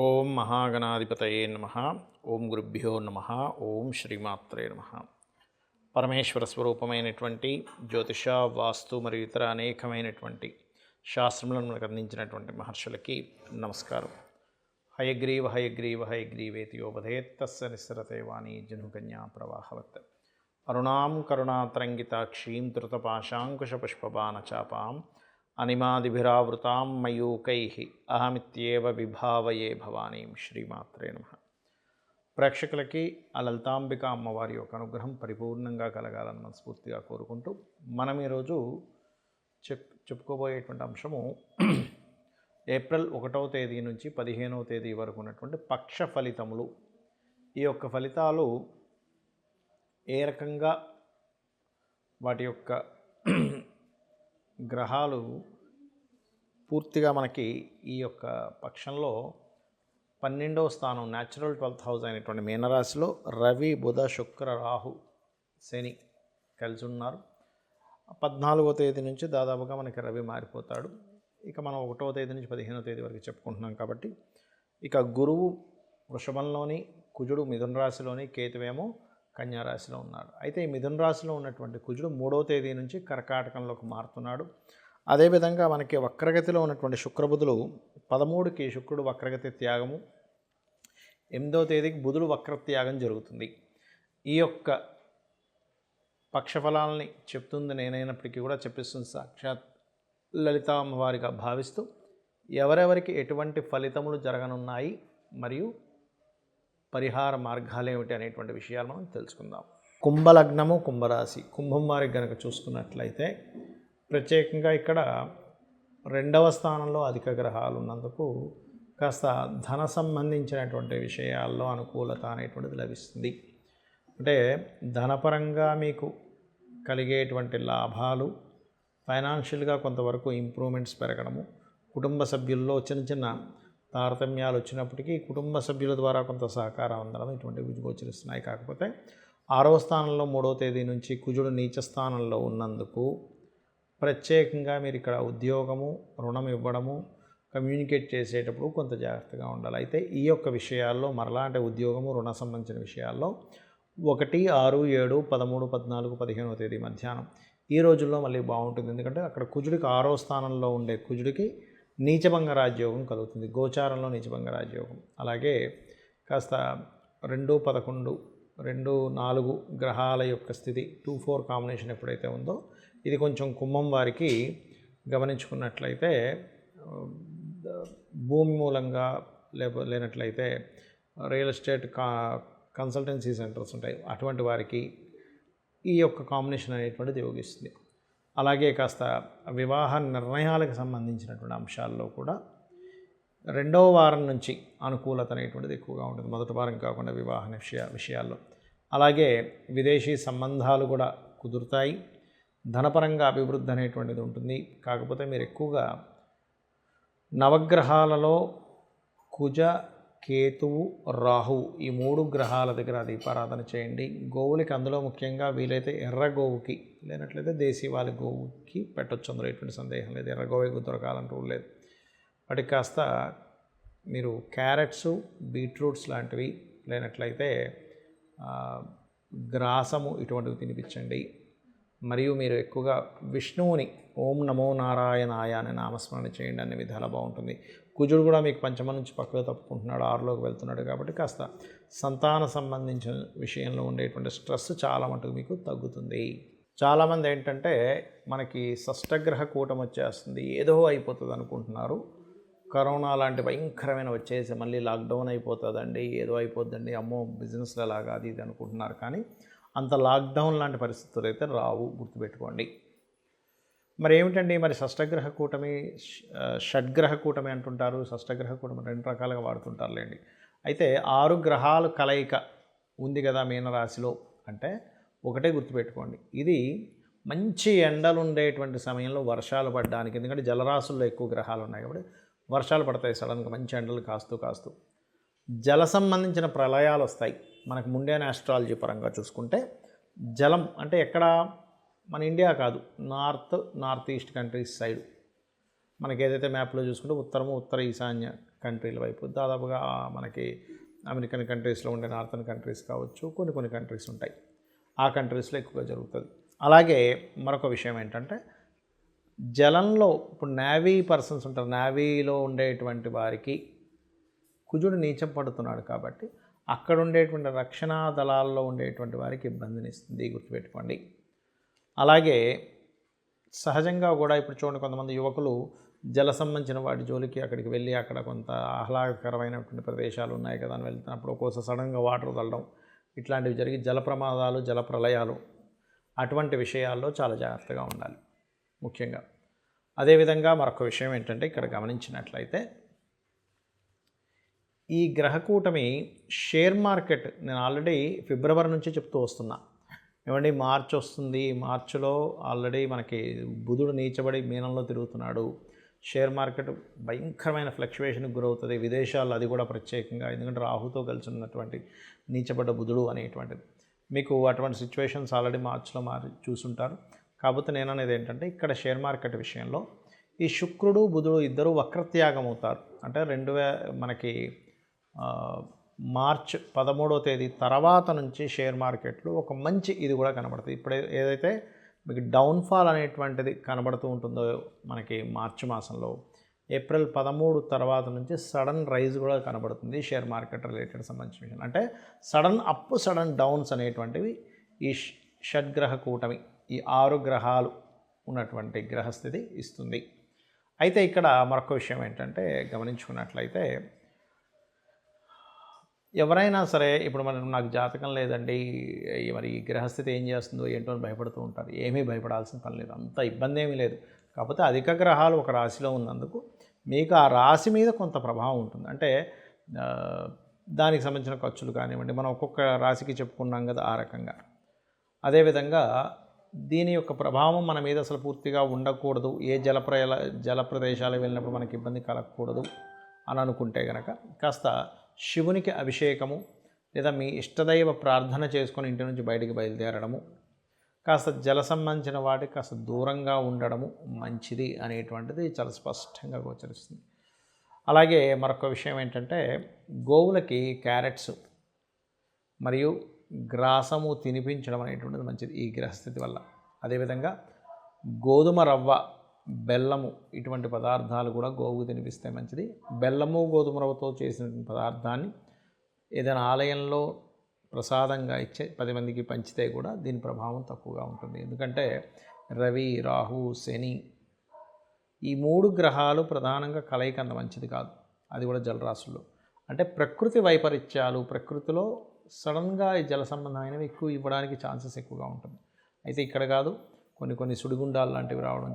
ఓం మహాగణాధిపతయే నమః. ఓం గురుభ్యో నమః. ఓం శ్రీమాత్రే నమః. పరమేశ్వర స్వరూపమైనటువంటి జ్యోతిష, వాస్తు మరియు ఇతర అనేకమైనటువంటి శాస్త్రములను మనకు అందించినటువంటి మహర్షులకి నమస్కారం. హయగ్రీవ హయగ్రీవ హయగ్రీవేతి యోపధేత్తస్య నిస్సరతే వాణి జనుకన్యా ప్రవాహవత్. అరుణాం కరుణాతరంగితాక్షీం ధృతపాశాంకుశపుష్పబాణచాపాం అనిమాదిభిరావృతాం మయూకైః అహమిత్యేవ విభావయే భవానీం. శ్రీమాత్రే నమః. ప్రేక్షకులకి ఆ లలితాంబిక అమ్మవారి యొక్క అనుగ్రహం పరిపూర్ణంగా కలగాలని మనస్ఫూర్తిగా కోరుకుంటూ మనం ఈరోజు చెప్పుకోబోయేటువంటి అంశము ఏప్రిల్ 1వ తేదీ నుంచి 15వ తేదీ వరకు ఉన్నటువంటి పక్ష ఫలితములు. ఈ యొక్క ఫలితాలు ఏ రకంగా వాటి యొక్క గ్రహాలు పూర్తిగా మనకి ఈ యొక్క పక్షంలో 12వ స్థానం న్యాచురల్ 12th హౌస్ అయినటువంటి మీనరాశిలో రవి, బుధ, శుక్ర, రాహు, శని కలిసి ఉన్నారు. 14వ తేదీ నుంచి దాదాపుగా మనకి రవి మారిపోతాడు. ఇక మనం 1వ తేదీ నుంచి 15వ తేదీ వరకు చెప్పుకుంటున్నాం కాబట్టి ఇక గురువు వృషభంలోని, కుజుడు మిథున రాశిలోని, కేతువేమో కన్యా రాశిలో ఉన్నాడు. అయితే ఈ మిథున రాశిలో ఉన్నటువంటి కుజుడు 3వ తేదీ నుంచి కర్కాటకంలోకి మారుతున్నాడు. అదేవిధంగా మనకి వక్రగతిలో ఉన్నటువంటి శుక్రబుధులు 13కి శుక్రుడు వక్రగతి త్యాగము, 8వ తేదీకి బుధుడు వక్రత్యాగం జరుగుతుంది. ఈ యొక్క పక్షఫలాలని చెప్తుంది నేనైనప్పటికీ కూడా చెప్పిస్తుంది సాక్షాత్ లలితా అమ్మవారిగా భావిస్తూ ఎవరెవరికి ఎటువంటి ఫలితములు జరగనున్నాయి మరియు పరిహార మార్గాలు ఏమిటి అనేటువంటి విషయాలు మనం తెలుసుకుందాం. కుంభలగ్నము, కుంభరాశి. కుంభం వారికి కనుక చూసుకున్నట్లయితే ప్రత్యేకంగా ఇక్కడ 2వ స్థానంలో అధిక గ్రహాలు ఉన్నందుకు కాస్త ధన సంబంధించినటువంటి విషయాల్లో అనుకూలత అనేటువంటిది లభిస్తుంది. అంటే ధనపరంగా మీకు కలిగేటువంటి లాభాలు, ఫైనాన్షియల్గా కొంతవరకు ఇంప్రూవ్మెంట్స్ పెరగడము, కుటుంబ సభ్యుల్లో చిన్న చిన్న తారతమ్యాలు వచ్చినప్పటికీ కుటుంబ సభ్యుల ద్వారా కొంత సహకారం అందడం ఇటువంటివి గోచరిస్తున్నాయి. కాకపోతే 6వ స్థానంలో 3వ తేదీ నుంచి కుజుడు నీచ స్థానంలో ఉన్నందుకు ప్రత్యేకంగా మీరు ఇక్కడ ఉద్యోగము, రుణం ఇవ్వడము, కమ్యూనికేట్ చేసేటప్పుడు కొంత జాగ్రత్తగా ఉండాలి. అయితే ఈ యొక్క విషయాల్లో మరలా అంటే ఉద్యోగము, రుణ సంబంధించిన విషయాల్లో 1, 6, 7, 13, 14, 15వ తేదీ మధ్యాహ్నం ఈ రోజుల్లో మళ్ళీ బాగుంటుంది. ఎందుకంటే అక్కడ కుజుడికి 6వ స్థానంలో ఉండే కుజుడికి నీచభంగ రాజ్యోగం కలుగుతుంది, గోచారంలో నీచభంగ రాజ్యోగం. అలాగే కాస్త 2, 11, 2, 4 గ్రహాల యొక్క స్థితి 2, 4 కాంబినేషన్ ఎప్పుడైతే ఉందో ఇది కొంచెం కుంభం వారికి గమనించుకున్నట్లయితే భూమి మూలంగా లేనట్లయితే రియల్ ఎస్టేట్ కన్సల్టెన్సీ సెంటర్స్ ఉంటాయి, అటువంటి వారికి ఈ యొక్క కాంబినేషన్ అనేటువంటిది యోగిస్తుంది. అలాగే కాస్త వివాహ నిర్ణయాలకు సంబంధించినటువంటి అంశాల్లో కూడా 2వ వారం నుంచి అనుకూలత అనేటువంటిది ఎక్కువగా ఉంటుంది, మొదటి వారం కాకుండా వివాహ విషయాల్లో. అలాగే విదేశీ సంబంధాలు కూడా కుదురుతాయి, ధనపరంగా అభివృద్ధి అనేటువంటిది ఉంటుంది. కాకపోతే మీరు ఎక్కువగా నవగ్రహాలలో కుజ, కేతువు, రాహువు ఈ 3 గ్రహాల దగ్గర దీపారాధన చేయండి. గోవులకి అందులో ముఖ్యంగా వీలైతే ఎర్ర గోవుకి, లేనట్లయితే దేశీవాళి గోవుకి పెట్టొచ్చు, అందులో ఎటువంటి సందేహం లేదు. ఎర్ర గోవే దొరకాలంటూ లేదు. వాటికి కాస్త మీరు క్యారెట్స్, బీట్రూట్స్ లాంటివి, లేనట్లయితే గ్రాసము ఇటువంటివి తినిపించండి. మరియు మీరు ఎక్కువగా విష్ణువుని ఓం నమో నారాయణాయ అనే నామస్మరణ చేయండి, అన్ని విధాలా బాగుంటుంది. కుజుడు కూడా మీకు పంచమ నుంచి పక్కకు తప్పుకుంటున్నాడు, 6లోకి వెళ్తున్నాడు కాబట్టి కాస్త సంతాన సంబంధించిన విషయంలో ఉండేటువంటి స్ట్రెస్ చాలా మటుకు మీకు తగ్గుతుంది. చాలామంది ఏంటంటే మనకి షష్టగ్రహ కూటం వచ్చేస్తుంది, ఏదో అయిపోతుంది అనుకుంటున్నారు. కరోనా లాంటి భయంకరమైన వచ్చేసి మళ్ళీ లాక్డౌన్ అయిపోతుందండి, ఏదో అయిపోద్దండి, అమ్మో బిజినెస్లో లాగా అది ఇది అనుకుంటున్నారు. కానీ అంత లాక్డౌన్ లాంటి పరిస్థితులు అయితే రావు, గుర్తుపెట్టుకోండి. మరి ఏమిటండి మరి షష్టగ్రహ కూటమి, షడ్గ్రహ కూటమి అంటుంటారు. షష్టగ్రహ కూటమి 2 రకాలుగా వాడుతుంటారులేండి. అయితే 6 గ్రహాలు కలయిక ఉంది కదా మీనరాశిలో అంటే ఒకటే గుర్తుపెట్టుకోండి, ఇది మంచి ఎండలు ఉండేటువంటి సమయంలో వర్షాలు పడడానికి, ఎందుకంటే జలరాశుల్లో ఎక్కువ గ్రహాలు ఉన్నాయి కాబట్టి వర్షాలు పడతాయి సడన్గా, మంచి ఎండలు కాస్తూ జల సంబంధించిన ప్రళయాలు వస్తాయి. మనకు ముండేన్ ఆస్ట్రాలజీ పరంగా చూసుకుంటే జలం అంటే ఎక్కడ, మన ఇండియా కాదు, నార్త్ ఈస్ట్ కంట్రీస్ సైడ్ మనకి ఏదైతే మ్యాప్లో చూసుకుంటే ఉత్తరము, ఉత్తర ఈశాన్య కంట్రీల వైపు, దాదాపుగా మనకి అమెరికన్ కంట్రీస్లో ఉండే నార్థన్ కంట్రీస్ కావచ్చు, కొన్ని కంట్రీస్ ఉంటాయి, ఆ కంట్రీస్లో ఎక్కువగా జరుగుతుంది. అలాగే మరొక విషయం ఏంటంటే జలంలో ఇప్పుడు నేవీ పర్సన్స్ ఉంటారు, నేవీలో ఉండేటువంటి వారికి కుజుడు నీచం పడుతున్నాడు కాబట్టి అక్కడ ఉండేటువంటి రక్షణ దళాల్లో ఉండేటువంటి వారికి ఇబ్బందిని ఇస్తుంది, గుర్తుపెట్టుకోండి. అలాగే సహజంగా కూడా ఇప్పుడు చూడండి, కొంతమంది యువకులు జల సంబంధించిన వాటి జోలికి అక్కడికి వెళ్ళి అక్కడ కొంత ఆహ్లాదకరమైనటువంటి ప్రదేశాలు ఉన్నాయి కదా అని వెళ్తున్నప్పుడు ఒక్కోసారి సడన్గా వాటర్ వదలడం ఇట్లాంటివి జరిగి జల ప్రమాదాలు, జల ప్రళయాలు అటువంటి విషయాల్లో చాలా జాగ్రత్తగా ఉండాలి ముఖ్యంగా. అదేవిధంగా మరొక విషయం ఏంటంటే ఇక్కడ గమనించినట్లయితే ఈ గ్రహకూటమి షేర్ మార్కెట్ నేను ఆల్రెడీ ఫిబ్రవరి నుంచి చెప్తూ వస్తున్నా. ఏమండి మార్చ్ వస్తుంది, మార్చిలో ఆల్రెడీ మనకి బుధుడు నీచబడి మీనంలో తిరుగుతున్నాడు. షేర్ మార్కెట్ భయంకరమైన ఫ్లక్చువేషన్కి గురవుతుంది, విదేశాల్లో అది కూడా ప్రత్యేకంగా, ఎందుకంటే రాహుతో కలిసి ఉన్నటువంటి నీచబడ్డ బుధుడు అనేటువంటిది. మీకు అటువంటి సిచ్యువేషన్స్ ఆల్రెడీ మార్చిలో చూసుంటారు. కాకపోతే నేను అనేది ఏంటంటే ఇక్కడ షేర్ మార్కెట్ విషయంలో ఈ శుక్రుడు బుధుడు ఇద్దరు వక్రత్యాగం అవుతారు. అంటే మనకి మార్చ్ 13వ తేదీ తర్వాత నుంచి షేర్ మార్కెట్లో ఒక మంచి ఇది కూడా కనబడుతుంది. ఇప్పుడు ఏదైతే మీకు డౌన్ఫాల్ అనేటువంటిది కనబడుతూ ఉంటుందో మనకి మార్చి మాసంలో, ఏప్రిల్ 13 తర్వాత నుంచి సడన్ రైజ్ కూడా కనబడుతుంది షేర్ మార్కెట్ రిలేటెడ్ సంబంధించిన విషయం. అంటే సడన్ అప్, సడన్ డౌన్స్ అనేటువంటివి ఈ షడ్గ్రహ కూటమి, ఈ 6 గ్రహాలు ఉన్నటువంటి గ్రహస్థితి ఇస్తుంది. అయితే ఇక్కడ మరొక విషయం ఏంటంటే గమనించుకున్నట్లయితే ఎవరైనా సరే ఇప్పుడు నాకు జాతకం లేదండి, మరి ఈ గ్రహస్థితి ఏం చేస్తుందో ఏంటో అని భయపడుతూ ఉంటారు. ఏమీ భయపడాల్సిన పని లేదు, అంత ఇబ్బంది ఏమీ లేదు. కాకపోతే అధిక గ్రహాలు ఒక రాశిలో ఉన్నందుకు మీకు ఆ రాశి మీద కొంత ప్రభావం ఉంటుంది. అంటే దానికి సంబంధించిన ఖర్చులు కానివ్వండి, మనం ఒక్కొక్క రాశికి చెప్పుకున్నాం కదా ఆ రకంగా. అదేవిధంగా దీని యొక్క ప్రభావం మన మీద అసలు పూర్తిగా ఉండకూడదు, ఏ జల ప్రదేశాలకు వెళ్ళినప్పుడు మనకి ఇబ్బంది కలగకూడదు అని అనుకుంటే కనుక కాస్త శివునికి అభిషేకము లేదా మీ ఇష్టదైవ ప్రార్థన చేసుకొని ఇంటి నుంచి బయటికి బయలుదేరడము, కాస్త జల సంబంధించిన వాటికి కాస్త దూరంగా ఉండడము మంచిది అనేటువంటిది చాలా స్పష్టంగా గోచరిస్తుంది. అలాగే మరొక విషయం ఏంటంటే గోవులకి క్యారెట్స్ మరియు గ్రాసము తినిపించడం అనేటువంటిది మంచిది ఈ గ్రహస్థితి వల్ల. అదేవిధంగా గోధుమ రవ్వ, బెల్లము ఇటువంటి పదార్థాలు కూడా గోవుకు తినిపిస్తే మంచిది. బెల్లము గోధుమ రవ్వతో చేసిన పదార్థాన్ని ఏదైనా ఆలయంలో ప్రసాదంగా ఇచ్చే 10 మందికి పంచితే కూడా దీని ప్రభావం తక్కువగా ఉంటుంది. ఎందుకంటే రవి, రాహు, శని ఈ 3 గ్రహాలు ప్రధానంగా కలయిక అంత మంచిది కాదు, అది కూడా జలరాశుల్లో. అంటే ప్రకృతి వైపరీత్యాలు, ప్రకృతిలో సడన్గా ఈ జల సంబంధమైనవి ఎక్కువ ఇవ్వడానికి ఛాన్సెస్ ఎక్కువగా ఉంటుంది. అయితే ఇక్కడ కాదు, కొన్ని సుడిగుండాలు లాంటివి రావడం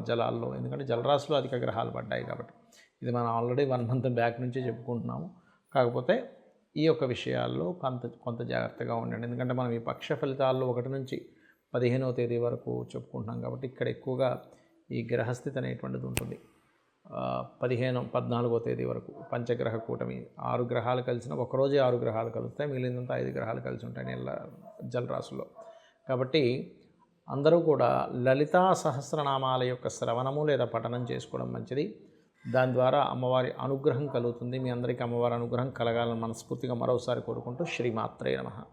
జలాల్లో, ఎందుకంటే జలరాశిలో అధిక గ్రహాలు పడ్డాయి కాబట్టి. ఇది మనం ఆల్రెడీ 1 మంత్ బ్యాక్ నుంచే చెప్పుకుంటున్నాము. కాకపోతే ఈ యొక్క విషయాల్లో కొంత జాగ్రత్తగా ఉండండి. ఎందుకంటే మనం ఈ పక్ష ఫలితాల్లో 1 నుంచి 15వ తేదీ వరకు చెప్పుకుంటున్నాం కాబట్టి ఇక్కడ ఎక్కువగా ఈ గ్రహస్థితి అనేటువంటిది ఉంటుంది. 14వ తేదీ వరకు పంచగ్రహ కూటమి, 6 గ్రహాలు కలిసిన ఒకరోజే 6 గ్రహాలు కలుస్తాయి, మిగిలినంతా 5 గ్రహాలు కలిసి ఉంటాయి జలరాశుల్లో. కాబట్టి అందరూ కూడా లలితా సహస్రనామాల యొక్క శ్రవణము లేదా పఠనం చేసుకోవడం మంచిది. దాని ద్వారా అమ్మవారి అనుగ్రహం కలుగుతుంది. మీ అందరికీ అమ్మవారి అనుగ్రహం కలగాలని మనస్ఫూర్తిగా మరోసారి కోరుకుంటూ శ్రీమాత్రే నమః.